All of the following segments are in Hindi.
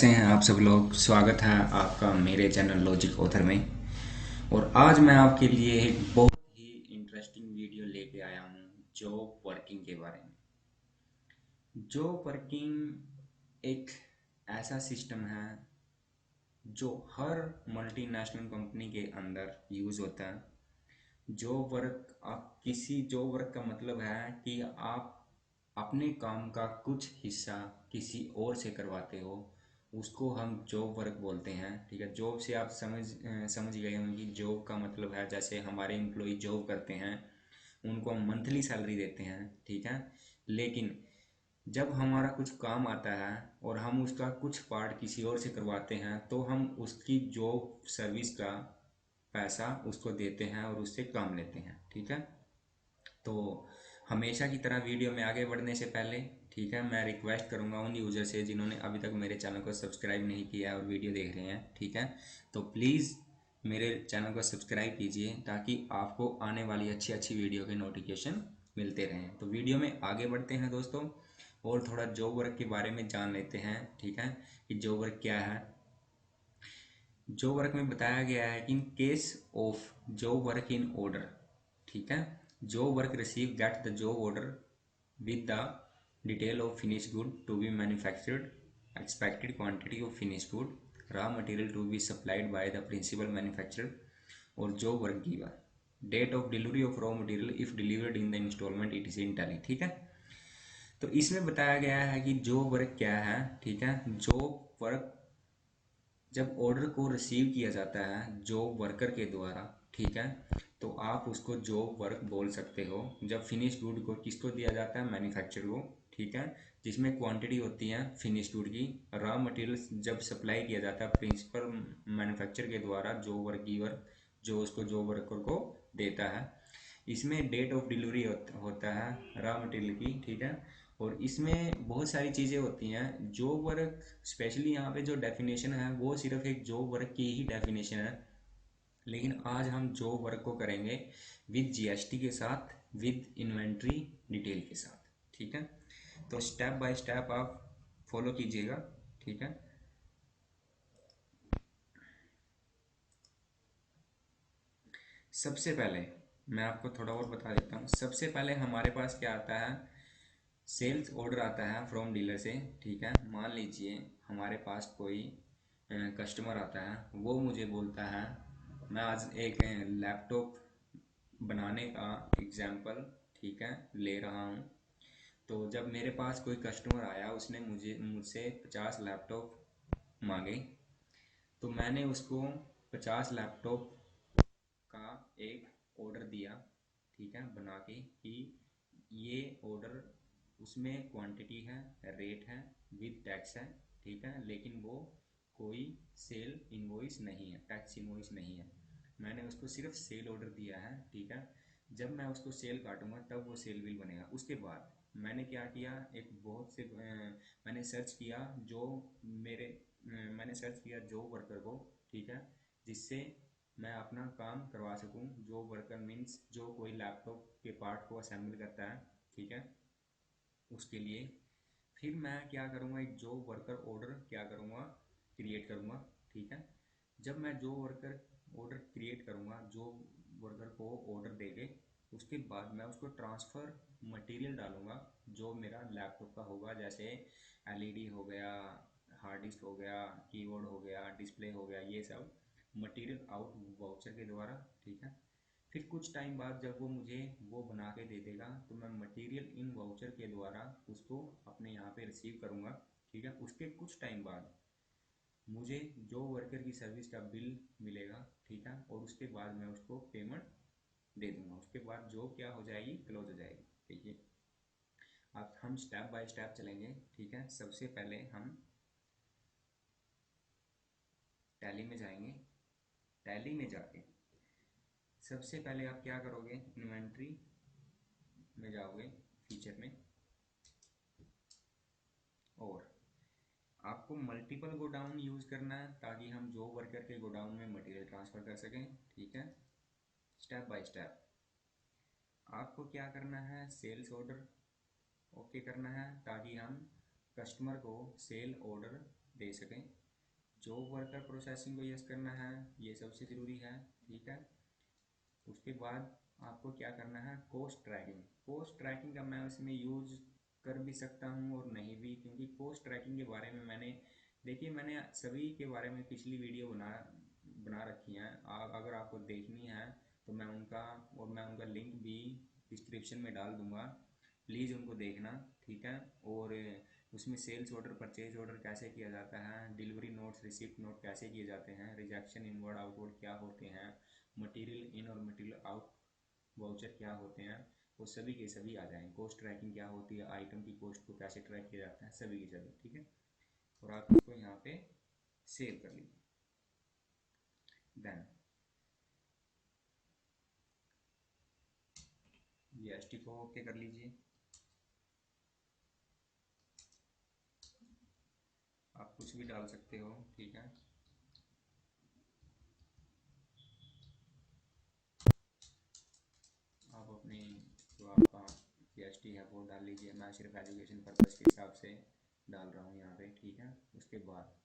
कैसे हैं आप सब लोग। स्वागत है आपका मेरे चैनल लॉजिक ऑथर में। और आज मैं आपके लिए एक बहुत ही इंटरेस्टिंग वीडियो लेके आया हूँ जॉब वर्किंग के बारे में। जॉब वर्किंग एक ऐसा सिस्टम है जो हर मल्टीनेशनल कंपनी के अंदर यूज़ होता है। जॉब वर्क, आप किसी जॉब वर्क का मतलब है कि आप अपने काम का कुछ हिस्सा किसी और से करवाते हो, उसको हम जॉब वर्क बोलते हैं। ठीक है, जॉब से आप समझ गए होंगे कि जॉब का मतलब है जैसे हमारे एम्प्लॉय जॉब करते हैं, उनको हम मंथली सैलरी देते हैं। ठीक है, लेकिन जब हमारा कुछ काम आता है और हम उसका कुछ पार्ट किसी और से करवाते हैं तो हम उसकी जॉब सर्विस का पैसा उसको देते हैं और उससे काम लेते हैं। ठीक है, तो हमेशा की तरह वीडियो में आगे बढ़ने से पहले, ठीक है, मैं रिक्वेस्ट करूंगा उन यूज़र से जिन्होंने अभी तक मेरे चैनल को सब्सक्राइब नहीं किया है और वीडियो देख रहे हैं। ठीक है, तो प्लीज़ मेरे चैनल को सब्सक्राइब कीजिए ताकि आपको आने वाली अच्छी अच्छी वीडियो के नोटिफिकेशन मिलते रहें। तो वीडियो में आगे बढ़ते हैं दोस्तों, और थोड़ा जॉब वर्क के बारे में जान लेते हैं। ठीक है, कि जॉब वर्क क्या है। जॉब वर्क में बताया गया है कि in case of job work in order, ठीक है, job work receive get the job order with the detail of finished good to be manufactured, expected quantity of finished good, raw material to be supplied by the principal manufacturer or job work giver, date of delivery of raw material if delivered in the installment it is in tally। ठीक है, तो इसमें बताया गया है कि जॉब वर्क क्या है। ठीक है, जॉब वर्क जब ऑर्डर को रिसीव किया जाता है जॉब वर्कर के द्वारा, ठीक है, तो आप उसको जॉब वर्क बोल सकते हो। जब फिनिश गुड को किसको दिया जाता है, मैन्युफैक्चर को। ठीक है, जिसमें क्वांटिटी होती है फिनिश गुड की। रॉ मटेरियल जब सप्लाई किया जाता है प्रिंसिपल मैन्युफैक्चर के द्वारा जॉब वर्क गिवर, जो उसको जॉब वर्कर को देता है। इसमें डेट ऑफ डिलीवरी होता है रॉ मटेरियल की। ठीक है, और इसमें बहुत सारी चीज़ें होती हैं। जॉब वर्क स्पेशली यहाँ पे जो डेफिनेशन है वो सिर्फ एक जॉब वर्क की ही डेफिनेशन है, लेकिन आज हम जॉब वर्क को करेंगे विद जीएसटी के साथ, विद इन्वेंट्री डिटेल के साथ। ठीक है, तो स्टेप बाय स्टेप आप फॉलो कीजिएगा। ठीक है, सबसे पहले मैं आपको थोड़ा और बता देता हूँ। सबसे पहले हमारे पास क्या आता है, सेल्स ऑर्डर आता है फ्रॉम डीलर से। ठीक है, मान लीजिए हमारे पास कोई कस्टमर आता है, वो मुझे बोलता है, मैं आज एक लैपटॉप बनाने का एग्जाम्पल, ठीक है, ले रहा हूँ। तो जब मेरे पास कोई कस्टमर आया, उसने मुझसे 50 लैपटॉप मांगे, तो मैंने उसको 50 लैपटॉप का एक ऑर्डर दिया। ठीक है, बना के कि ये ऑर्डर, उसमें क्वांटिटी है, रेट है, विद टैक्स है। ठीक है, लेकिन वो कोई सेल इनवॉइस नहीं है, टैक्स इनवॉइस नहीं है। मैंने उसको सिर्फ सेल ऑर्डर दिया है। ठीक है, जब मैं उसको सेल काटूंगा तब वो सेल बिल बनेगा। उसके बाद मैंने क्या किया, एक बहुत से मैंने सर्च किया जो मेरे मैंने सर्च किया जॉब वर्कर को। ठीक है, जिससे मैं अपना काम करवा सकूं। जॉब वर्कर मीन्स जो कोई लैपटॉप के पार्ट को असेंबल करता है। ठीक है, उसके लिए फिर मैं क्या करूँगा, एक जॉब वर्कर ऑर्डर क्या करूँगा, क्रिएट करूँगा। ठीक है, जब मैं जॉब वर्कर ऑर्डर क्रिएट करूँगा, जॉब वर्कर को ऑर्डर देके, उसके बाद मैं उसको ट्रांसफ़र मटेरियल डालूँगा जो मेरा लैपटॉप का होगा। जैसे एलईडी हो गया, हार्ड डिस्क हो गया, कीबोर्ड हो गया, डिस्प्ले हो गया, ये सब मटेरियल आउट वाउचर के द्वारा। ठीक है, फिर कुछ टाइम बाद जब वो मुझे वो बना के दे देगा तो मैं मटेरियल इन वाउचर के द्वारा उसको अपने यहाँ पे रिसीव करूँगा। ठीक है, उसके कुछ टाइम बाद मुझे जो वर्कर की सर्विस का बिल मिलेगा। ठीक है, और उसके बाद मैं उसको पेमेंट दे दूंगा। उसके बाद जॉब क्या हो जाएगी, क्लोज हो जाएगी। ठीक है, अब हम स्टेप बाय स्टेप चलेंगे। ठीक है, सबसे पहले हम टैली में जाएंगे। टैली में जाके सबसे पहले आप क्या करोगे, इन्वेंट्री में जाओगे, फीचर में, और आपको मल्टीपल गोडाउन यूज़ करना है ताकि हम जॉब वर्कर के गोडाउन में मटेरियल ट्रांसफ़र कर सकें। ठीक है, स्टेप बाय स्टेप आपको क्या करना है, सेल्स ऑर्डर ओके करना है ताकि हम कस्टमर को सेल ऑर्डर दे सकें। जॉब वर्कर प्रोसेसिंग को यस करना है, ये सबसे ज़रूरी है, ठीक है। उसके बाद आपको क्या करना है, कोस्ट ट्रैकिंग। कोस्ट ट्रैकिंग का मैं इसमें यूज़ कर भी सकता हूँ और नहीं भी, क्योंकि कोस्ट ट्रैकिंग के बारे में मैंने सभी के बारे में पिछली वीडियो बना रखी हैं। अगर आपको देखनी है तो मैं उनका लिंक भी डिस्क्रिप्शन में डाल दूंगा, प्लीज़ उनको देखना, ठीक है। और उसमें सेल्स ऑर्डर, परचेज ऑर्डर कैसे किया जाता है, डिलीवरी नोट्स, रिसिप्ट नोट कैसे किए जाते हैं, रिजेक्शन इनवर्ड आउटवर्ड क्या होते हैं, मटेरियल इन और मटेरियल आउट वाउचर क्या होते हैं, वो सभी के सभी आ जाएंगे। कॉस्ट ट्रैकिंग क्या होती है, आइटम की कॉस्ट को कैसे ट्रैक किया जाता है, सभी के सभी, ठीक है। और आप इसको यहाँ पे सेव कर लीजिए। देन जीएसटी को ओके कर लीजिए। आप कुछ भी डाल सकते हो, ठीक है। आप अपनी जो आपका जीएसटी है वो डाल लीजिए। मैं सिर्फ एजुकेशन पर्पज़ के हिसाब से डाल रहा हूँ यहाँ पे, ठीक है। उसके बाद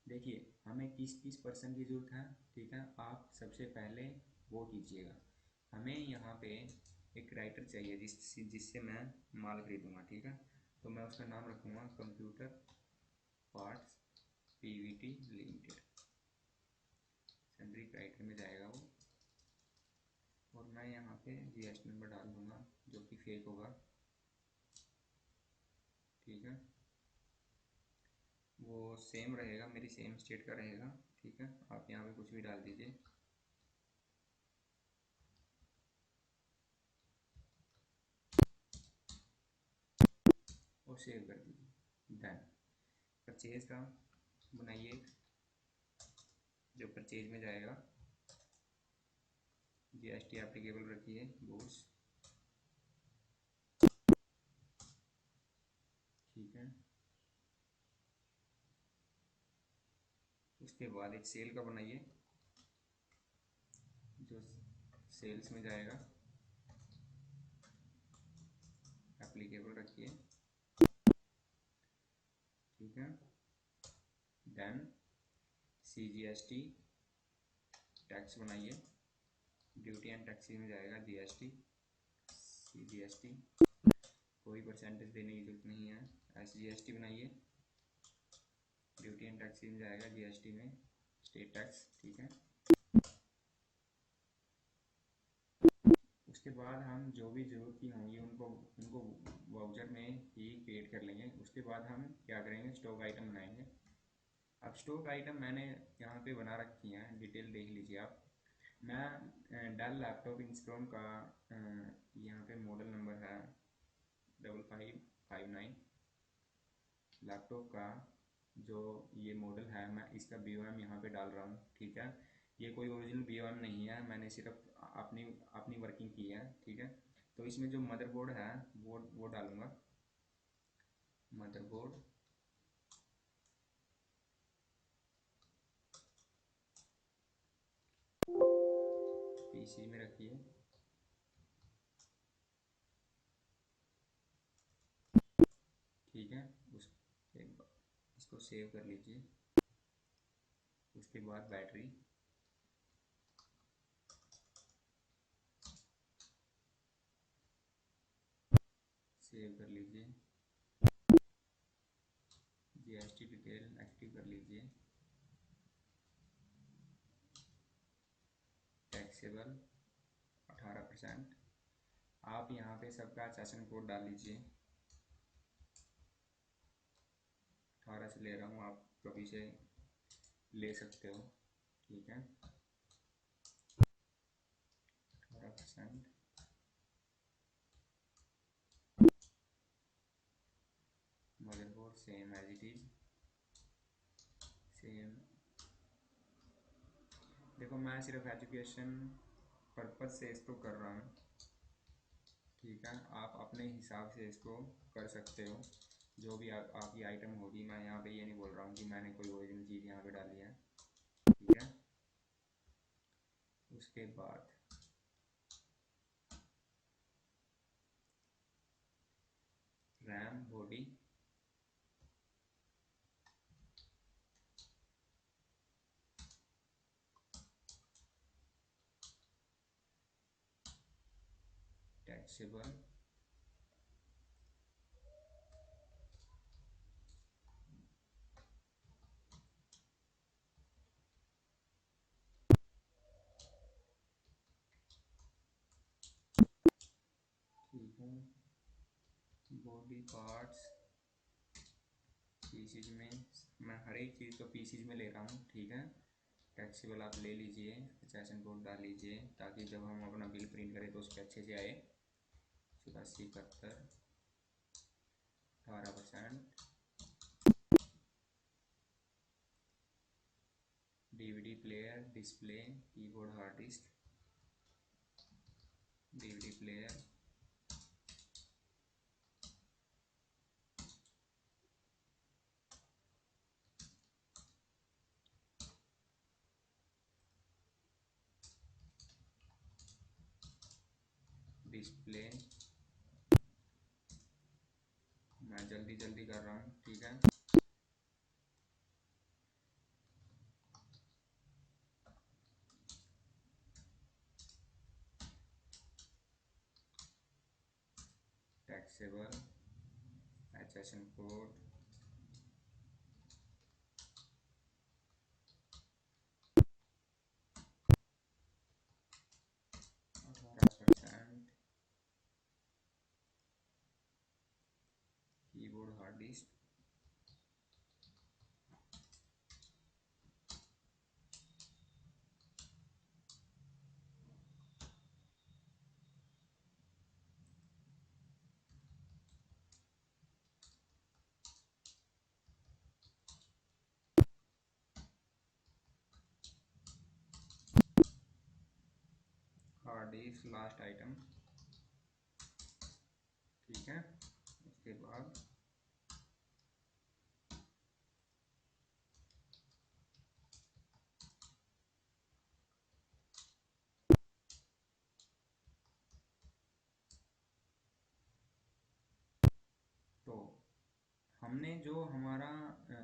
देखिए हमें किस किस पर्सन की ज़रूरत है, ठीक है। आप सबसे पहले वो कीजिएगा, हमें यहाँ पे एक राइटर चाहिए जिससे मैं माल खरीदूँगा, ठीक है। तो मैं उसका नाम रखूँगा computer parts Pvt limited. Salary writer में जाएगा वो, और मैं यहाँ पे जीएसटी नंबर डाल दूँगा जो कि फेक होगा, ठीक है। वो सेम रहेगा, मेरी सेम स्टेट का रहेगा, ठीक है। आप यहाँ पे कुछ भी डाल दीजिए और सेव कर दीजिए। डन। परचेज का बनाइए, जो परचेज में जाएगा जीएसटी एप्लीकेबल रखिए, गुड्स, ठीक है। उसके बाद एक सेल का बनाइए, जो सेल्स में जाएगा एप्लीकेबल रखिए, ठीक है। देन सीजीएसटी टैक्स बनाइए, ड्यूटी एंड टैक्सेस में जाएगा जीएसटी, सीजीएसटी, कोई परसेंटेज देने की जरूरत नहीं है। एसजीएसटी बनाइए, ड्यूटी एंड टैक्सेस में जाएगा जीएसटी में स्टेट टैक्स, ठीक है। उसके बाद हम जो भी ज़रूरत की होंगी उनको वाउचर में ही क्रिएट कर लेंगे। उसके बाद हम क्या करेंगे, स्टॉक आइटम बनाएंगे। अब स्टॉक आइटम मैंने यहाँ पे बना रखी हैं, डिटेल देख लीजिए आप। मैं डेल लैपटॉप इंस्टॉल का यहाँ पे मॉडल नंबर है 5559 लैपटॉप का, जो ये मॉडल है, मैं इसका BOM यहाँ पे डाल रहा हूँ, ठीक है। ये कोई ओरिजिनल BOM नहीं है, मैंने सिर्फ अपनी अपनी वर्किंग की है, ठीक है। तो इसमें जो मदरबोर्ड है वो डालूंगा, मदरबोर्ड, पीसी में रखिए, ठीक है। इसको सेव कर लीजिए। उसके बाद बैटरी, सेव कर लीजिए। जीएसटी डिटेल एक्टिव कर लीजिए, टैक्सेबल 18%। आप यहाँ पे सबका सेशन कोड डाल लीजिए, 18 से ले रहा हूँ, आप कभी से ले सकते हो, ठीक है। 18%, motherboard same as it is, same. देखो मैं सिर्फ एजुकेशन पर्पज से इसको कर रहा हूँ, ठीक है। आप अपने हिसाब से इसको कर सकते हो, जो भी आपकी आइटम होगी। मैं यहाँ पे ये नहीं बोल रहा हूँ कि मैंने कोई ओरिजिनल चीज़ यहाँ पे डाली है, ठीक है। उसके बाद रैम, बॉडी, टैक्सेबल, ठीक है, बॉडी पार्ट्स पीसीज में, मैं हर एक चीज़ को पीसीज में ले रहा हूँ, ठीक है। टैक्सेबल आप ले लीजिए, एचएसएन कोड डाल लीजिए ताकि जब हम अपना बिल प्रिंट करें तो उसके अच्छे से आए। 84 71 18%। DVD player, display, keyboard, hard disk, DVD player, display, मैं जल्दी जल्दी कर रहा हूँ, ठीक है। Taxable, HSN code, 18%, keyboard, hard disk, hard disk last item, ठीक है। उसके बाद तो हमने जो हमारा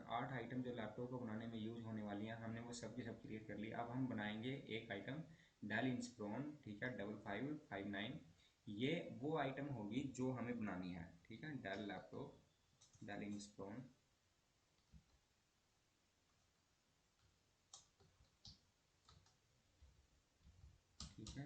8 आइटम जो लैपटॉप को बनाने में यूज होने वाली हैं, हमने वो सब की सब क्रिएट कर ली। अब हम बनाएंगे एक आइटम डेल इंस्प्रोन, ठीक है, 5559। ये वो आइटम होगी जो हमें बनानी है, ठीक है। डेल लैपटॉप, डेल इंस्प्रोन, ठीक है,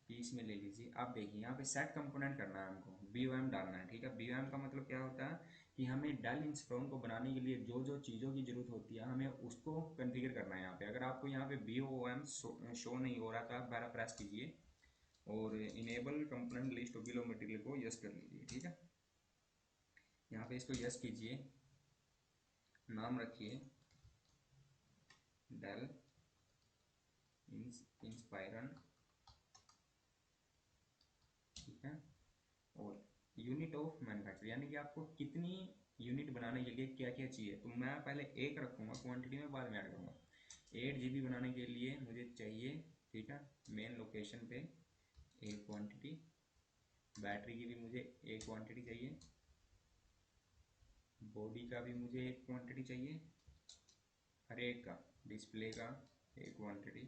पीस में ले लीजिए। आप देखिए यहाँ पे सेट कंपोनेंट करना है हमको, BOM डालना है, ठीक है। BOM का मतलब क्या होता है कि हमें डेल इंस्प्रोन को बनाने के लिए जो जो चीज़ों की जरूरत होती है हमें उसको कॉन्फ़िगर करना है यहाँ पे। अगर आपको यहाँ पे BOM शो नहीं हो रहा था, आप दोबारा प्रेस कीजिए और enable component list bill of material को यस कर लीजिए, ठीक है। यहाँ पे इसको यस कीजिए, नाम रखिए डेल इंस्पायरन, ठीक है। और यूनिट ऑफ मैन्युफैक्चर यानी कि आपको कितनी यूनिट बनाने के लिए क्या क्या चाहिए, तो मैं पहले एक रखूँगा क्वांटिटी में, बाद में ऐड करूँगा। 8 GB बनाने के लिए मुझे चाहिए, ठीक है, मेन लोकेशन पे एक क्वांटिटी, बैटरी की भी मुझे एक क्वांटिटी चाहिए, बॉडी का भी मुझे एक क्वांटिटी चाहिए, हर एक का, डिस्प्ले का एक क्वांटिटी,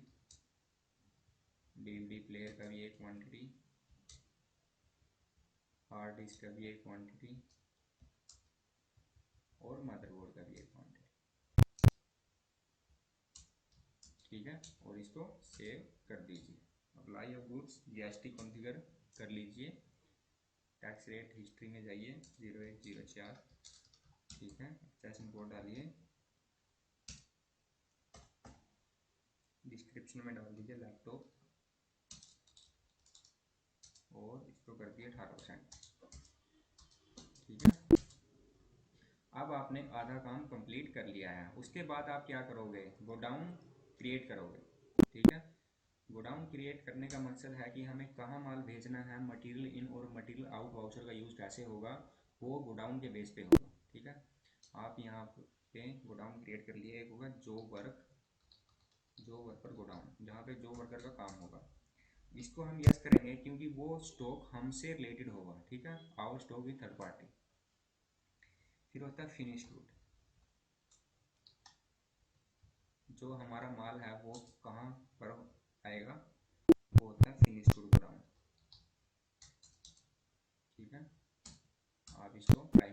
डीवीडी प्लेयर का भी एक क्वांटिटी, हार्ड डिस्क का भी एक क्वांटिटी और मदरबोर्ड का भी एक क्वांटिटी, ठीक है। और इसको सेव कर दीजिए। Apply of goods GST configure कर लीजिए। टैक्स रेट हिस्ट्री में जाइए 0104, ठीक है। सेशन कोड डालिए, डिस्क्रिप्शन में डाल दीजिए लैपटॉप और इसको कर दिए 18%, ठीक है। अब आपने आधा काम कंप्लीट कर लिया है। उसके बाद आप क्या करोगे, गोडाउन क्रिएट करोगे, ठीक है। गोडाउन क्रिएट करने का मकसद है कि हमें कहाँ माल भेजना है, मटेरियल इन और मटेरियल आउट वाउचर का यूज़ कैसे होगा, वो गोडाउन के बेस पे होगा, ठीक है। आप यहाँ पे गोडाउन क्रिएट कर लिए। एक होगा जो वर्कर गोडाउन, जहाँ पे जो वर्कर का काम होगा, इसको हम यस करेंगे क्योंकि वो स्टॉक हमसे रिलेटेड होगा, ठीक है। Our stock with third party. फिर होता है फिनिश गुड, जो हमारा माल है वो कहाँ पर आएगा, वो होता है फिनिश गुड गोडाउन,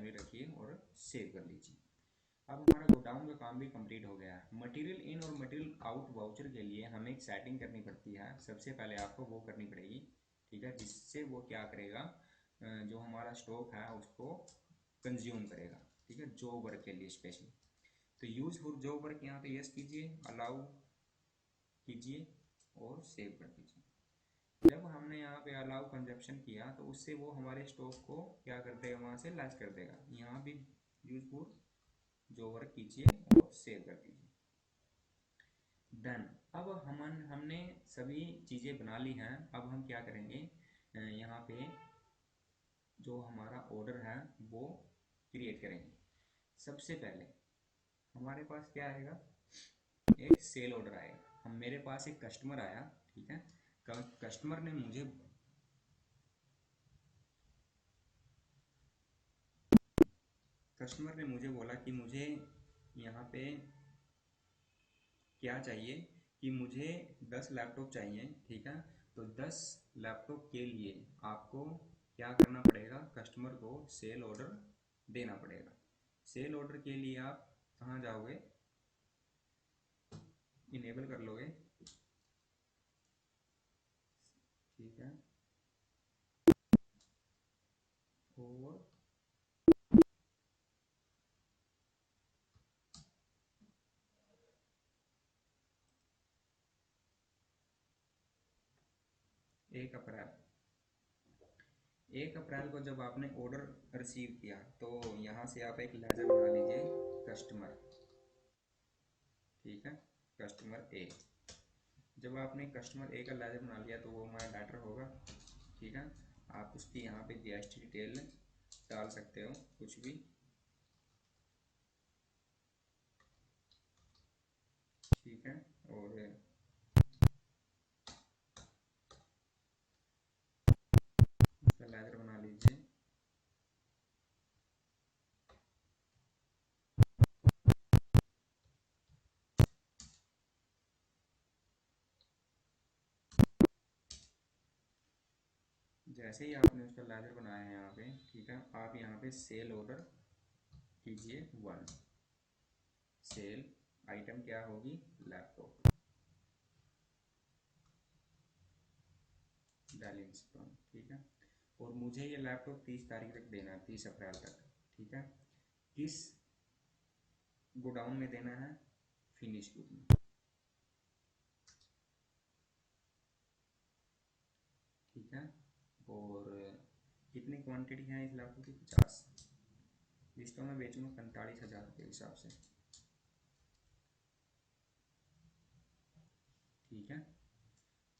मैनुअली रखिए और सेव कर लीजिए। अब हमारा गोडाउन का काम भी कंप्लीट हो गया है। मटेरियल इन और मटेरियल आउट वाउचर के लिए हमें एक सेटिंग करनी पड़ती है। सबसे पहले आपको वो करनी पड़ेगी, ठीक है, जिससे वो क्या करेगा, जो हमारा स्टॉक है उसको कंज्यूम करेगा, ठीक है, जॉब वर्क के लिए स्पेशली। तो यूज फॉर जॉब वर्क यहाँ पे यस कीजिए, अलाउ कीजिए और सेव कर दीजिए। जब हमने यहाँ पे अलाउ कंजप्शन किया तो उससे वो हमारे स्टॉक को क्या कर देगा, वहाँ से लेस कर देगा। यहाँ भी यूज फॉर जो वर्क कीजिए और सेव कर दीजिए। डन। अब हमने सभी चीज़ें बना ली हैं। अब हम क्या करेंगे, यहाँ पे जो हमारा ऑर्डर है वो क्रिएट करेंगे। सबसे पहले हमारे पास क्या आएगा, एक सेल ऑर्डर आएगा। हम मेरे पास एक कस्टमर आया, ठीक है, कस्टमर ने मुझे बोला कि मुझे यहाँ पे क्या चाहिए, कि मुझे 10 लैपटॉप चाहिए, ठीक है। तो 10 लैपटॉप के लिए आपको क्या करना पड़ेगा, कस्टमर को सेल ऑर्डर देना पड़ेगा। सेल ऑर्डर के लिए आप कहाँ जाओगे, इनेबल कर लोगे, ठीक है, और एक अप्रैल 1 अप्रैल को जब आपने ऑर्डर रिसीव किया तो यहाँ से आप एक लेजर बना लीजिए, कस्टमर, ठीक है, कस्टमर ए। जब आपने कस्टमर ए का लेजर बना लिया तो वो हमारा लेटर होगा, ठीक है। आप उसकी यहाँ पे जीएसटी डिटेल डाल सकते हो, कुछ भी, ठीक है। और उसका लेजर बना लीजिए। जैसे ही आपने उसका लेजर बनाया है यहाँ पे, ठीक है, आप यहाँ पे सेल ऑर्डर कीजिए 1। सेल आइटम क्या होगी, लैपटॉप, डेल इंस्टॉल, ठीक है। और मुझे ये लैपटॉप 30 तारीख तक देना है, 30 अप्रैल तक, ठीक है। किस गोडाउन में देना है, फिनिश गुड में, ठीक है। और कितनी क्वांटिटी है इस लैपटॉप की, 50। लिस्टों में बेचूंगा 45,000 के हिसाब से, ठीक है।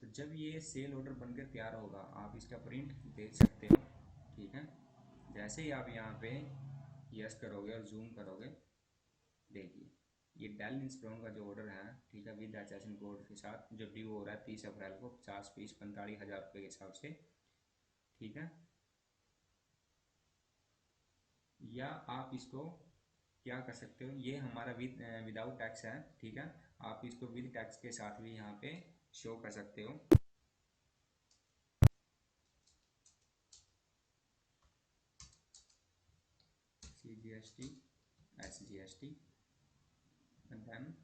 तो जब ये सेल ऑर्डर बनकर तैयार होगा आप इसका प्रिंट देख सकते हो, ठीक है। जैसे ही आप यहाँ पे यस करोगे और जूम करोगे, देखिए ये डेल इंस्टॉल का जो ऑर्डर है, ठीक है, विद एचएसएन कोड के साथ, जो ड्यू हो रहा है 30 अप्रैल को, 50 पीस 45,000 रुपये के हिसाब से, ठीक है। या आप इसको क्या कर सकते हो, ये हमारा विदाउट टैक्स है, ठीक है। आप इसको विद टैक्स के साथ भी यहाँ पे शो कर सकते हो। CGST, SGST and then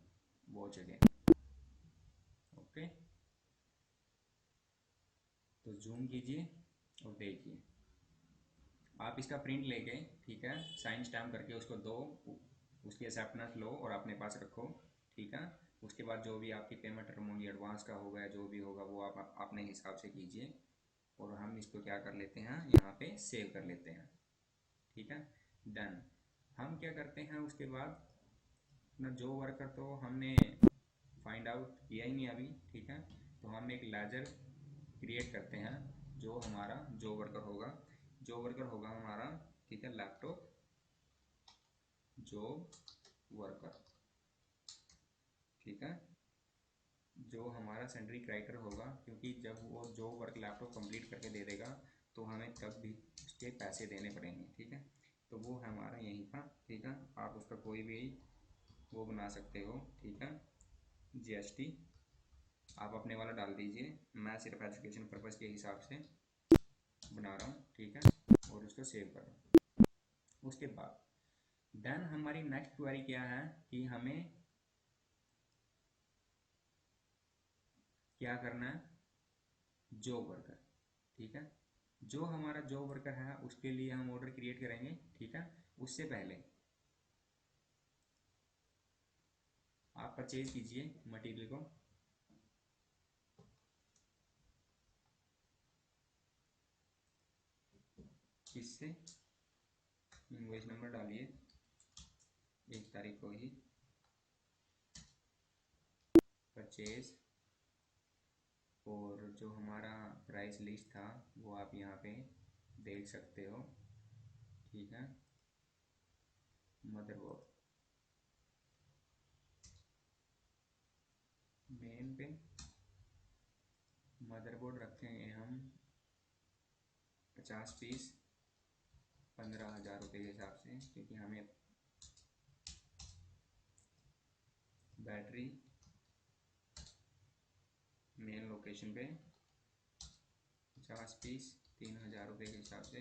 watch again, okay. तो जूम कीजिए और देखिए, आप इसका प्रिंट लेके, ठीक है, साइन स्टैम्प करके उसको दो, उसकी एक्सेप्टेंस लो और अपने पास रखो, ठीक है। उसके बाद जो भी आपकी पेमेंट टर्म होगी, एडवांस का होगा, जो भी होगा वो आप अपने हिसाब से कीजिए। और हम इसको क्या कर लेते हैं, यहाँ पे सेव कर लेते हैं, ठीक है। डन। हम क्या करते हैं उसके बाद, अपना जो वर्कर तो हमने फाइंड आउट किया ही नहीं अभी, ठीक है। तो हम एक लेजर क्रिएट करते हैं, जो हमारा जो वर्कर होगा, जो वर्कर होगा हमारा, ठीक है, लैपटॉप जॉब वर्कर, ठीक है, जो हमारा सेंट्री क्राइटर होगा, क्योंकि जब वो जॉब वर्क लैपटॉप कंप्लीट करके दे देगा तो हमें तब भी उसके पैसे देने पड़ेंगे, ठीक है। तो वो हमारा यहीं था, ठीक है। आप उसका कोई भी वो बना सकते हो, ठीक है, जीएसटी आप अपने वाला डाल दीजिए। मैं सिर्फ एजुकेशन पर्पज़ के हिसाब से बना रहा हूँ, ठीक है, और उसको सेव कर रहा हूँ। उसके बाद देन हमारी नेक्स्ट क्वेरी क्या है कि हमें क्या करना है, जॉब वर्कर। ठीक है, जो हमारा जॉब वर्कर है उसके लिए हम ऑर्डर क्रिएट करेंगे। ठीक है, उससे पहले आप परचेज कीजिए मटेरियल को। किससे, इनवॉइस नंबर डालिए 1 तारीख को ही परचेज, और जो हमारा प्राइस लिस्ट था वो आप यहाँ पे देख सकते हो। ठीक है, मदरबोर्ड मेन पे मदरबोर्ड रखेंगे हम 50 पीस 15,000 रुपये के हिसाब से, क्योंकि हमें बैटरी मेन लोकेशन पे 50 पीस 3,000 रुपये के हिसाब से,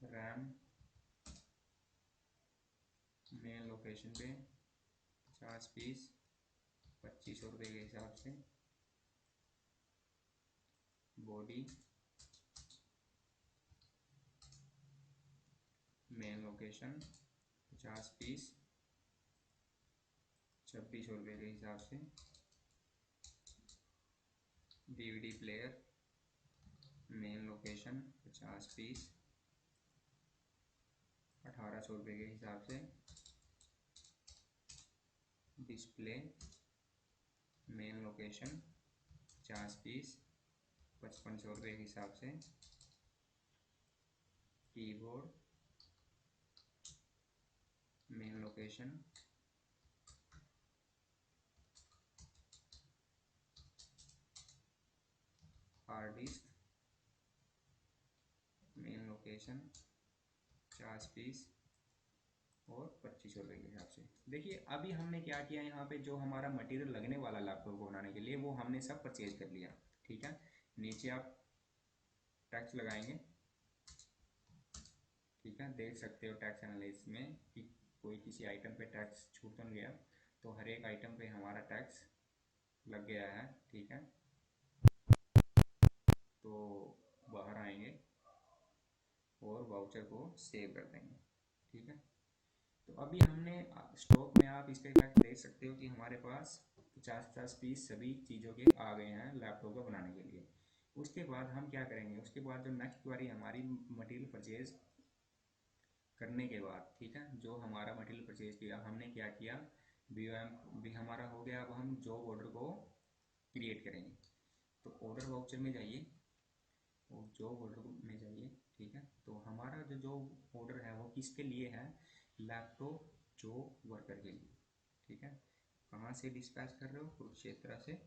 रैम मेन लोकेशन पे 50 पीस 2,500 रुपये के हिसाब से, बॉडी मेन लोकेशन 50 पीस 2,600 रुपये के हिसाब से, DVD player main location 50 piece 1,800 रुपये के हिसाब से, डिस्प्ले मेन लोकेशन 50 पीस 5,500 रुपये के हिसाब से, keyboard main location 'hard disk main location 50 piece और 2,500 रुपये के हिसाब से। देखिए अभी हमने क्या किया, यहाँ पे जो हमारा मटेरियल लगने वाला लैपटॉप को बनाने के लिए वो हमने सब परचेज कर लिया। ठीक है, नीचे आप टैक्स लगाएंगे। ठीक है, देख सकते हो टैक्स एनालिसिस में कि कोई किसी आइटम पे टैक्स छूट तो नहीं गया, तो हर एक आइटम पे हमारा टैक्स लग गया है। ठीक है, तो बाहर आएंगे और वाउचर को सेव कर देंगे। ठीक है, तो अभी हमने स्टॉक में आप इसका इफेक्ट देख सकते हो कि हमारे पास 50 पीस सभी चीज़ों के आ गए हैं लैपटॉप को बनाने के लिए। उसके बाद हम क्या करेंगे, उसके बाद जो नेक्स्ट क्वेरी हमारी मटेरियल परचेज करने के बाद, ठीक है, जो हमारा मटेरियल परचेज किया हमने क्या किया, BOM भी हमारा हो गया। अब हम जॉब ऑर्डर को क्रिएट करेंगे। तो ऑर्डर वाउचर में जाइए और जॉब ऑर्डर में जाइए। ठीक है, तो हमारा जो जॉब ऑर्डर है वो किसके लिए है, लैपटॉप जॉब वर्कर के लिए। ठीक है, कहाँ से डिस्पैच कर रहे हो, कुरुक्षेत्र से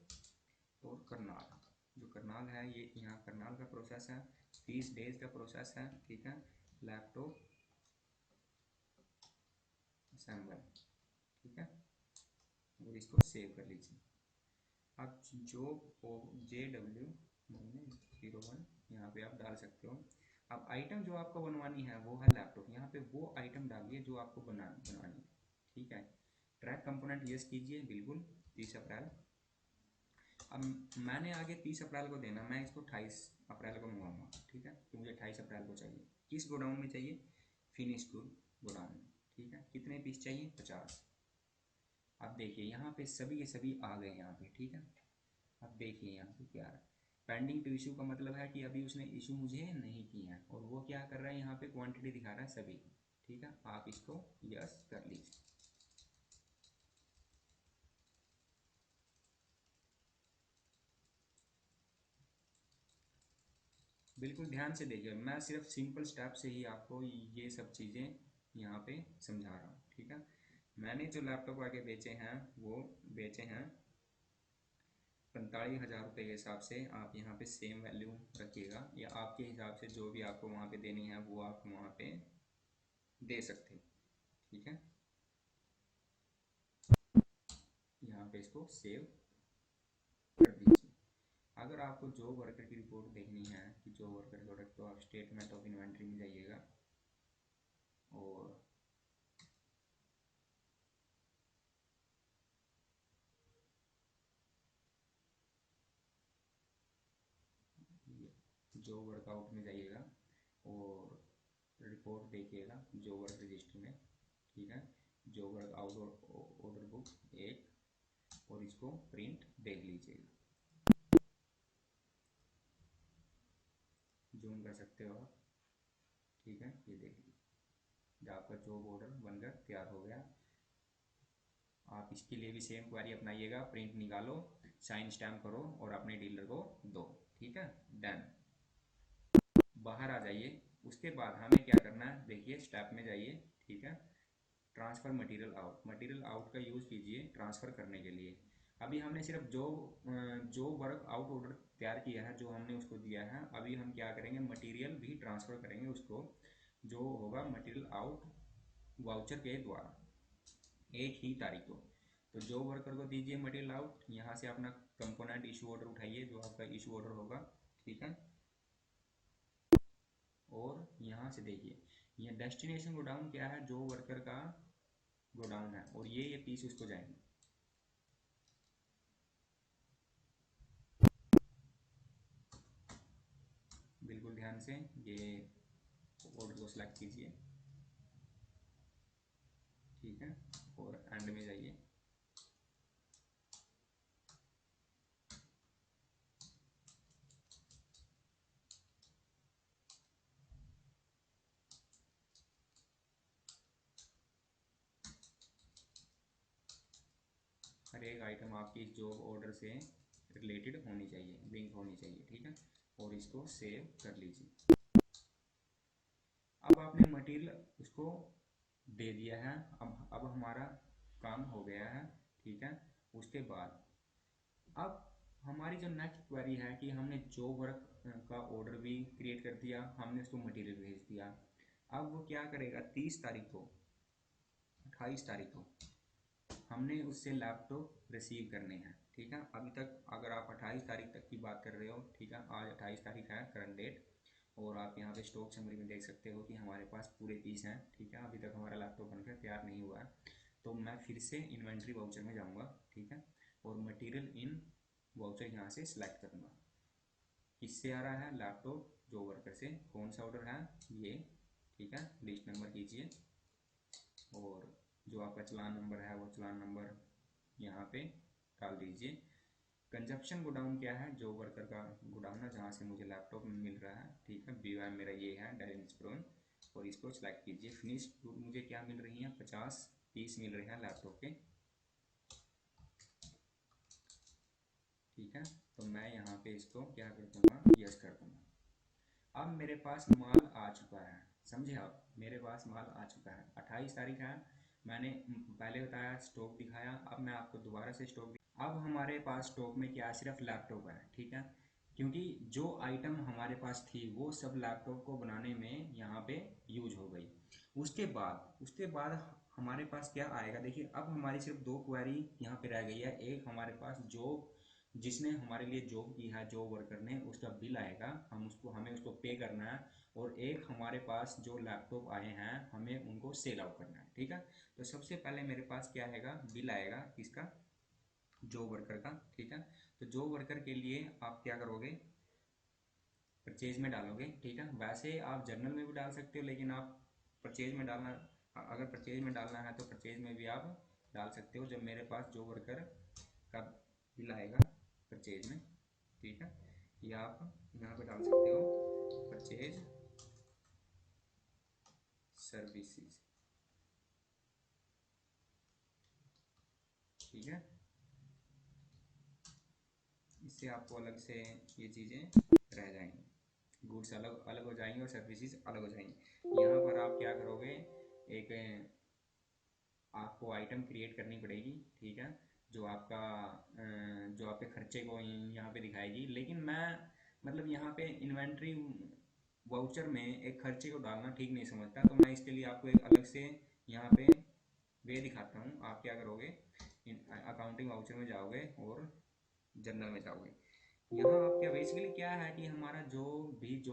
और करनाल। जो करनाल है ये यहाँ करनाल का प्रोसेस है, 30 डेज का प्रोसेस है। ठीक है, लैपटॉप असेंबल। ठीक है, और इसको सेव कर लीजिए। अब जो JW-01 यहाँ पे आप डाल सकते हो। अब आइटम जो आपको बनवानी है वो है लैपटॉप, यहाँ पे वो आइटम डालिए जो आपको बनवानी है। ठीक है, ट्रैक कंपोनेंट यस कीजिए बिल्कुल 30 अप्रैल। अब मैंने आगे 30 अप्रैल को देना, मैं इसको 28 अप्रैल को मंगवाऊंगा। ठीक है, तो मुझे 28 अप्रैल को चाहिए। किस गोडाउन में चाहिए, फिनिश गुड गोडाउन में। ठीक है, कितने पीस चाहिए, 50। अब देखिए यहाँ पे सभी के सभी आ गए यहाँ पे। ठीक है, अब देखिए यहाँ पे क्या है, पेंडिंग टू इशू का मतलब है कि अभी उसने इशू मुझे नहीं किया है, और वो क्या कर रहा है यहाँ पे क्वांटिटी दिखा रहा है सभी। ठीक है, आप इसको यस कर लीजिए। बिल्कुल ध्यान से देखिए, मैं सिर्फ सिंपल स्टेप से ही आपको ये सब चीज़ें यहाँ पे समझा रहा हूँ। ठीक है, मैंने जो लैपटॉप आगे बेचे हैं वो बेचे हैं 45,000 रुपये के हिसाब से। आप यहाँ पे सेम वैल्यू रखिएगा, या आपके हिसाब से जो भी आपको वहाँ पे देनी है वो आप वहाँ पे दे सकते हो। ठीक है, यहाँ पे इसको सेव कर दीजिए। अगर आपको जॉब वर्कर की रिपोर्ट देखनी है कि जॉब वर्कर प्रोडक्ट, तो आप स्टेटमेंट ऑफ इन्वेंट्री में जाइएगा और जॉब वर्कआउट में जाइएगा और रिपोर्ट देखिएगा जॉब वर्क रजिस्टर में, ठीक है। जॉब वर्कआउट ऑर्डर बुक एक, और इसको प्रिंट देख लीजिएगा, जूम कर सकते हो आप, ठीक है। ये देख लीजिए आपका जॉब ऑर्डर बनकर तैयार हो गया। आप इसके लिए भी सेम क्वेरी अपनाइएगा, प्रिंट निकालो, साइन स्टैम्प करो और अपने डीलर को दो, ठीक है। डन, बाहर आ जाइए। उसके बाद हमें क्या करना है, देखिए स्टेप में जाइए, ठीक है। Transfer material out, material out का यूज़ कीजिए ट्रांसफ़र करने के लिए। अभी हमने सिर्फ जो वर्क आउट ऑर्डर तैयार किया है, जो हमने उसको दिया है, अभी हम क्या करेंगे, मटेरियल भी ट्रांसफ़र करेंगे उसको, जो होगा मटेरियल आउट वाउचर के द्वारा एक ही तारीख को। तो जो वर्कर को दीजिए मटेरियल आउट, यहाँ से अपना कंपोनेंट इशू ऑर्डर उठाइए जो आपका इशू ऑर्डर होगा, ठीक है। और यहाँ से देखिए ये डेस्टिनेशन गोडाउन क्या है, जो वर्कर का गोडाउन है, और ये पीस उसको जाएंगे। बिल्कुल ध्यान से ये ऑर्डर को सिलेक्ट कीजिए, ठीक है। और एंड में जाइए, हर एक आइटम आपकी इस जॉब ऑर्डर से रिलेटेड होनी चाहिए, लिंक होनी चाहिए, ठीक है। और इसको सेव कर लीजिए। अब आपने मटेरियल उसको दे दिया है, अब हमारा काम हो गया है, ठीक है। उसके बाद अब हमारी जो नेक्स्ट क्वेरी है कि हमने जॉब वर्क का ऑर्डर भी क्रिएट कर दिया, हमने उसको मटेरियल भेज दिया। अब वो क्या करेगा, 30 तारीख को, 28 तारीख को हमने उससे लैपटॉप रिसीव करने हैं, ठीक है। अभी तक अगर आप 28 तारीख तक की बात कर रहे हो, ठीक है, आज 28 तारीख है करंट डेट, और आप यहाँ पे स्टॉक समरी में देख सकते हो कि हमारे पास पूरे पीस हैं, ठीक है। अभी तक हमारा लैपटॉप बनकर तैयार नहीं हुआ है, तो मैं फिर से इन्वेंट्री वाउचर में जाऊँगा, ठीक है, और मटीरियल इन वाउचर यहाँ से सिलेक्ट करूँगा। किससे आ रहा है, लैपटॉप जो वर्कर से, कौन सा ऑर्डर है ये, ठीक है। लिस्ट नंबर कीजिए और जो आपका चलान नंबर है वो चलान नंबर यहाँ पे डाल दीजिए। कंजप्शन गोडाउन क्या है, जो वर्कर का गोडाउन है जहाँ से मुझे लैपटॉप मिल रहा है, ठीक है। BOM मेरा ये है, डेल इंस्पिरन, और इसको सिलेक्ट कीजिए। फिनिश गुड मुझे क्या मिल रही है, 50 पीस मिल रहे हैं लैपटॉप के, ठीक है। तो मैं यहाँ पे इसको क्या कर दूँगा, यस कर दूँगा। अब मेरे पास माल आ चुका है, समझे आप, मेरे पास माल आ चुका है। 28 तारीख है, मैंने पहले बताया स्टॉक दिखाया, अब मैं आपको दोबारा से स्टॉक, अब हमारे पास स्टॉक में क्या है, सिर्फ लैपटॉप है, ठीक है। क्योंकि जो आइटम हमारे पास थी वो सब लैपटॉप को बनाने में यहाँ पे यूज हो गई। उसके बाद हमारे पास क्या आएगा, देखिए अब हमारी सिर्फ दो क्वेरी यहाँ पे रह गई है। एक हमारे पास जॉब, जिसने हमारे लिए जॉब की है, जॉब वर्कर ने, उसका बिल आएगा, हमें उसको पे करना है। और एक हमारे पास जो लैपटॉप आए हैं, हमें उनको सेल आउट करना है, ठीक है। तो सबसे पहले मेरे पास क्या आएगा, बिल आएगा, किसका, जॉब वर्कर का, ठीक है। तो जॉब वर्कर के लिए आप क्या करोगे, परचेज में डालोगे, ठीक है। वैसे आप जर्नल में भी डाल सकते हो, लेकिन आप परचेज में डालना, अगर परचेज में डालना है तो परचेज में भी आप डाल सकते हो। जब मेरे पास जॉब वर्कर का बिल आएगा परचेज में, ठीक है, या आप यहाँ पे डाल सकते हो परचेज सर्विसेज, ठीक है। इससे आपको अलग से ये चीज़ें रह जाएंगी, गुड्स अलग अलग हो जाएंगे और सर्विसेज अलग हो जाएंगी। यहाँ पर आप क्या करोगे, एक आपको आइटम क्रिएट करनी पड़ेगी, ठीक है, जो आपके खर्चे को यहाँ पे दिखाएगी। लेकिन मैं मतलब यहाँ पे इन्वेंट्री वाउचर में एक खर्चे को डालना ठीक नहीं समझता, तो मैं इसके लिए आपको एक अलग से यहाँ पे वे दिखाता हूँ। आप क्या करोगे, अकाउंटिंग वाउचर में जाओगे और जर्नल में जाओगे। यहाँ आप क्या बेसिकली क्या है कि हमारा जो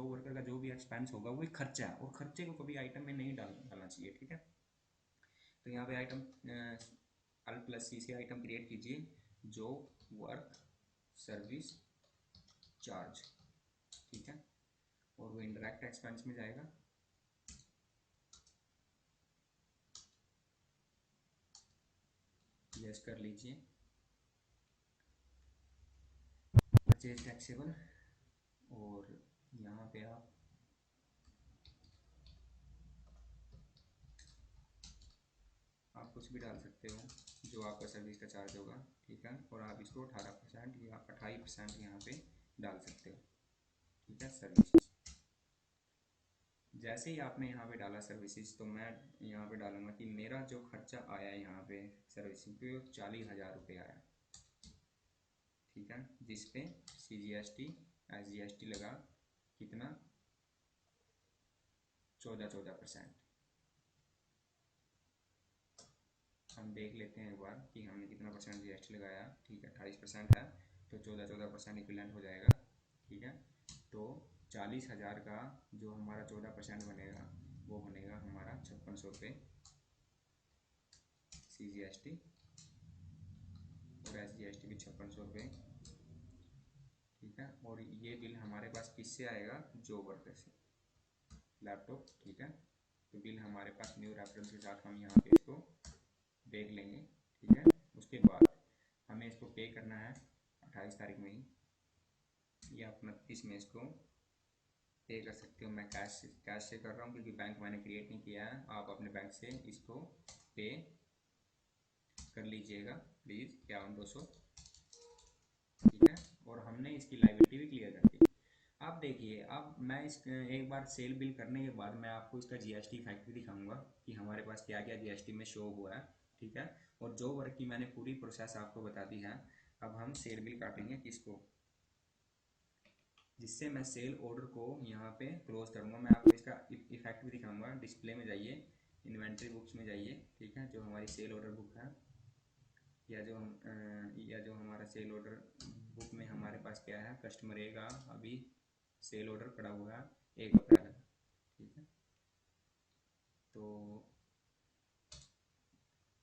वर्कर का जो भी एक्सपेंस होगा वो एक खर्चा है, और खर्चे को कभी आइटम में नहीं डालना चाहिए, ठीक है। तो यहाँ पे आइटम अल्ट प्लस सी से आइटम क्रिएट कीजिए, जो वर्क सर्विस चार्ज, ठीक है, और वो इंडायरेक्ट एक्सपेंस में जाएगा। यस कर लीजिए, परचेज टैक्सेबल, और यहाँ पे आप कुछ भी डाल सकते हो जो आपका सर्विस का चार्ज होगा, ठीक है, और आप इसको 18% या 28% यहाँ पे डाल सकते हो, ठीक है। सर्विसेज जैसे ही आपने यहाँ पे डाला सर्विसेज, तो मैं यहाँ पे डालूंगा कि मेरा जो खर्चा आया है यहाँ पे सर्विसिंग पे 40,000 रुपये आया, ठीक है, जिसपे CGST SGST लगा कितना, 14% हम देख लेते हैं एक बार कि हमने कितना परसेंट GST लगाया, ठीक है, 28% है, तो 14% इक्विवेलेंट हो जाएगा, ठीक है। तो 40,000 का जो हमारा 14% बनेगा वो बनेगा हमारा 5600 रुपये CGST, और SGST भी 5600 रुपये, ठीक है। और ये बिल हमारे पास किससे आएगा, जो वर्कर से, लैपटॉप, ठीक है। तो बिल हमारे पास न्यू रेफरेंस के साथ हम यहाँ पे इसको देख लेंगे, ठीक है। उसके बाद हमें इसको पे करना है 28 तारीख में ही, या 29 में इसको पे कर सकते हो। मैं कैश से कर रहा हूँ क्योंकि बैंक मैंने क्रिएट नहीं किया है। आप अपने बैंक से इसको पे कर लीजिएगा प्लीज़, 51,200, ठीक है। और हमने इसकी लाइबिलिटी भी क्लियर कर दी। अब देखिए, अब मैं इस एक बार सेल बिल करने के बाद मैं आपको इसका GST इफेक्ट भी दिखाऊंगा कि हमारे पास क्या क्या GST में शो हुआ है, ठीक है। और जो वर्क की मैंने पूरी प्रोसेस आपको बता दी है। अब हम सेल बिल काटेंगे किसको, जिससे मैं सेल ऑर्डर को यहाँ पे क्लोज करूँगा। मैं आपको इसका इफेक्ट भी दिखाऊंगा। डिस्प्ले में जाइए, इन्वेंट्री बुक्स में जाइए, ठीक है, जो हमारी सेल ऑर्डर बुक है, या जो हमारा सेल ऑर्डर बुक में हमारे पास क्या है, कस्टमर ए का अभी सेल ऑर्डर पड़ा हुआ है 1 अप्रैल, ठीक है। तो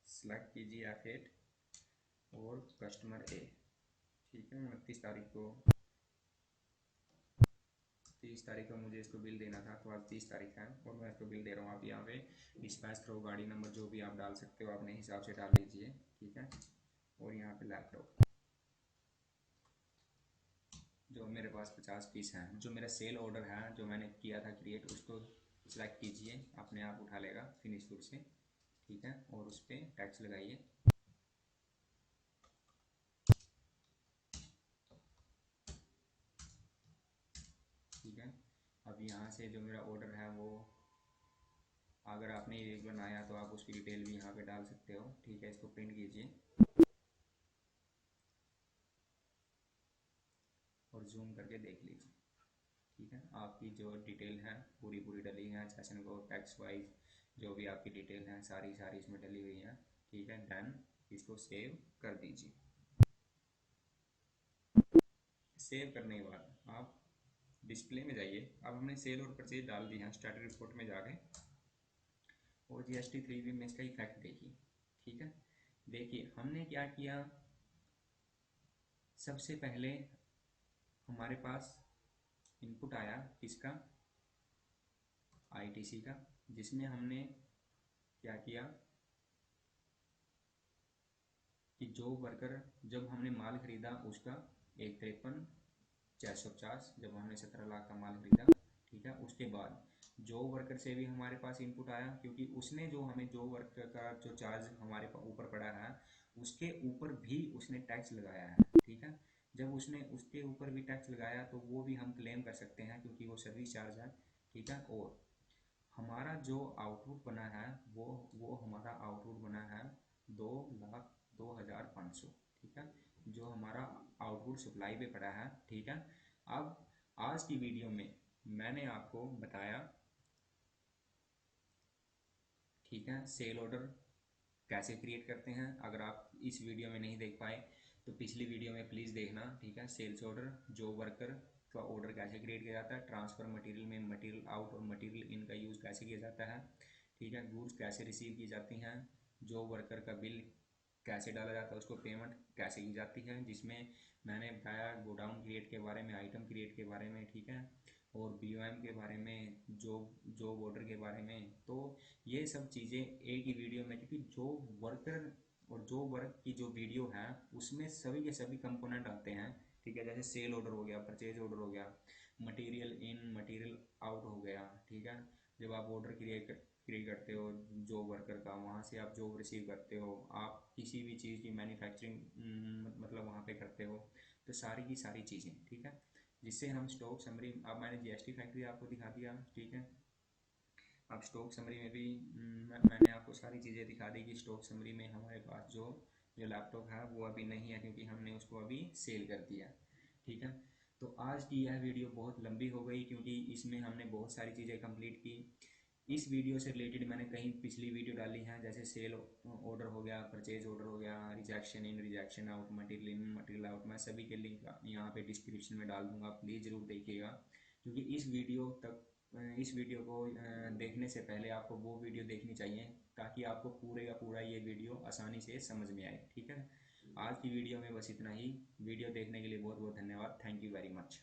सेलेक्ट कीजिए F8 और कस्टमर ए, ठीक है। 30 तारीख को मुझे इसको बिल देना था, तो आज 30 तारीख है और मैं इसको बिल दे रहा हूँ। आप यहाँ पे डिस्पैच थ्रो गाड़ी नंबर जो भी आप डाल सकते हो अपने हिसाब से डाल लीजिए, ठीक है। और यहाँ पे लैपटॉप जो मेरे पास 50 पीस हैं, जो मेरा सेल ऑर्डर है जो मैंने किया था क्रिएट, उसको सिलेक्ट कीजिए, अपने आप उठा लेगा फिनिश गुड से, ठीक है। और उस पर टैक्स लगाइए, ठीक है। अब यहाँ से जो मेरा ऑर्डर है वो, अगर आपने ये बनाया तो आप उसकी डिटेल भी यहाँ पे डाल सकते हो, ठीक है। इसको प्रिंट कीजिए और जूम करके देख लीजिए, ठीक है। आपकी जो डिटेल है पूरी पूरी डली है, सेशन को टैक्स वाइज जो भी आपकी डिटेल है सारी सारी इसमें डली हुई है, ठीक है। डन, इसको सेव कर दीजिए। सेव करने के बाद आप डिस्प्ले में जाइए। अब हमने सेल और परचेज डाल दी है, स्टार्टर रिपोर्ट में जाके और GST 3B में इसका इफेक्ट देखिए, ठीक है। देखिए हमने क्या किया, सबसे पहले हमारे पास इनपुट आया किसका, ITC का, जिसमें हमने क्या किया कि जो वर्कर, जब हमने माल खरीदा उसका 1,53,450, जब हमने 17 लाख का माल खरीदा, ठीक है। उसके बाद जो वर्कर से भी हमारे पास इनपुट आया, क्योंकि उसने जो हमें जो वर्कर का जो चार्ज हमारे ऊपर पड़ा है उसके ऊपर भी उसने टैक्स लगाया है, ठीक है। जब उसने उसके ऊपर भी टैक्स लगाया तो वो भी हम क्लेम कर सकते हैं क्योंकि वो सर्विस चार्ज है, ठीक है। और हमारा जो आउटपुट बना है वो हमारा आउटपुट बना है 2,02,500, ठीक है, जो हमारा आउटपुट सप्लाई पे पड़ा है, ठीक है। अब आज की वीडियो में मैंने आपको बताया, ठीक है, सेल ऑर्डर कैसे क्रिएट करते हैं। अगर आप इस वीडियो में नहीं देख पाए तो पिछली वीडियो में प्लीज़ देखना, ठीक है। सेल्स ऑर्डर, जॉब वर्कर का ऑर्डर कैसे क्रिएट किया जाता है, ट्रांसफ़र मटेरियल में मटेरियल आउट और मटेरियल इन का यूज़ कैसे किया जाता है, ठीक है। गुड्स कैसे रिसीव की जाती हैं, जॉब वर्कर का बिल कैसे डाला जाता है, उसको पेमेंट कैसे की जाती है, जिसमें मैंने बताया गोडाउन क्रिएट के बारे में, आइटम क्रिएट के बारे में, ठीक है, और BOM के बारे में, जॉब ऑर्डर के बारे में। तो ये सब चीज़ें एक ही वीडियो में, क्योंकि जॉब वर्कर और जॉब वर्क की जो वीडियो है उसमें सभी के सभी कंपोनेंट आते हैं, ठीक है। जैसे सेल ऑर्डर हो गया, परचेज ऑर्डर हो गया, मटेरियल इन मटेरियल आउट हो गया, ठीक है। जब आप ऑर्डर क्रिएट करते हो जॉब वर्कर का, वहाँ से आप जॉब रिसीव करते हो, आप किसी भी चीज़ की मैन्युफैक्चरिंग मतलब वहाँ पे करते हो, तो सारी की सारी चीज़ें, ठीक है। जिससे हम स्टॉक समरी, अब मैंने GST फैक्ट्री आपको दिखा दिया, ठीक है। अब स्टॉक समरी में भी मैंने आपको सारी चीज़ें दिखा दी कि स्टॉक समरी में हमारे पास जो जो लैपटॉप है वो अभी नहीं है, क्योंकि हमने उसको अभी सेल कर दिया, ठीक है। तो आज की यह वीडियो बहुत लंबी हो गई, क्योंकि इसमें हमने बहुत सारी चीज़ें कंप्लीट की। इस वीडियो से रिलेटेड मैंने कहीं पिछली वीडियो डाली हैं, जैसे सेल ऑर्डर हो गया, परचेज ऑर्डर हो गया, rejection in rejection out, material in material out. मैं सभी के लिंक यहाँ पे डिस्क्रिप्शन में डाल दूंगा, प्लीज़ ज़रूर देखिएगा, क्योंकि इस वीडियो को देखने से पहले आपको वो वीडियो देखनी चाहिए, ताकि आपको पूरे का पूरा ये वीडियो आसानी से समझ में आए, ठीक है। आज की वीडियो में बस इतना ही। वीडियो देखने के लिए बहुत बहुत धन्यवाद। Thank you very much.